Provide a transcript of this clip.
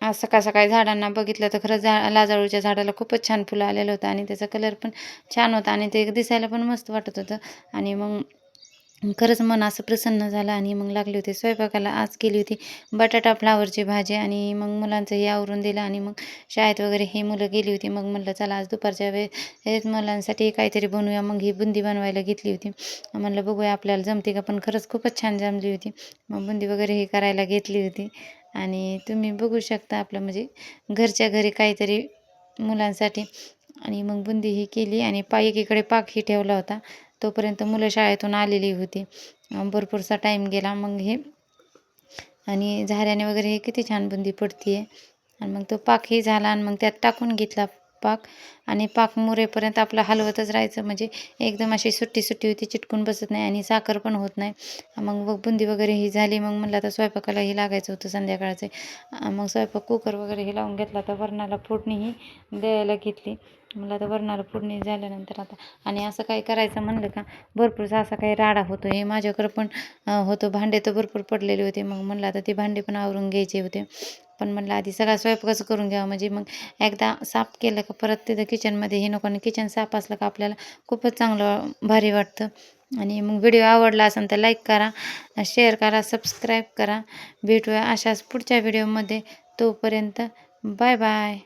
आज सकाळ-सकाळी झाडांना बघितलं तर खरंच लाजाळूच्या झाडाला खूपच छान फुलं आलेलं होतं आणि त्याचा कलर पण छान होता आणि ते दिसायला पण मस्त वाटत होतं. आणि मग खरंच मन असं प्रसन्न झालं आणि मग लागले होते स्वयंपाकाला. आज केली होती बटाटा फ्लावरची भाजी आणि मग मुलांचं हे आवरून दिलं आणि मग शाळेत वगैरे ही मुलं गेली होती. मग म्हटलं चला आज दुपारच्या वेळेस मुलांसाठी काहीतरी बनवूया. मग ही बुंदी बनवायला घेतली होती. म्हणलं बघूया आपल्याला जमते का, पण खरंच खूपच छान जमली होती. मग बुंदी वगैरे ही करायला घेतली होती आणि तुम्ही बघू शकता आपलं म्हणजे घरच्या घरी काहीतरी मुलांसाठी. आणि मग बुंदी ही केली आणि एकीकडे पाकही ठेवला होता. तोपर्यंत मुलं शाळेतून आलेली होती. भरपूरसा टाईम गेला. मग हे आणि झाऱ्याने वगैरे हे किती छान बुंदी पडती आहे. आणि मग तो पाकही झाला आणि मग त्यात टाकून घेतला पाक. आणि पाक मुरेपर्यंत आपलं हलवतच राहायचं म्हणजे एकदम अशी सुट्टी होती, चिटकून बसत नाही आणि साखर पण होत नाही. मग बुंदी वगैरे ही झाली. मग म्हणलं आता स्वयंपाकालाही लागायचं होतं संध्याकाळचे. मग स्वयंपाक कुकर वगैरे हे लावून घेतला. तर वरणाला फोडणीही द्यायला घेतली. मला आता वरणाला फोडणी झाल्यानंतर आता आणि असं काही करायचं म्हणलं का भरपूरसा असा काही राडा होतो. हे माझ्याकडं पण होतो. भांडे तर भरपूर पडलेले होते. मग म्हणलं आता ते भांडे पण आवरून घ्यायचे होते. पण म्हणलं आधी सगळा स्वयंपाकच करून घ्यावा म्हणजे मग एकदा साफ केलं का परत तिथं किचनमध्ये हे नको. आणि किचन साफ असलं का आपल्याला खूपच चांगलं भारी वाटतं. आणि मग व्हिडिओ आवडला असेल तर लाईक करा, शेअर करा, सबस्क्राईब करा. भेटूया अशाच पुढच्या व्हिडिओमध्ये. तोपर्यंत बाय बाय.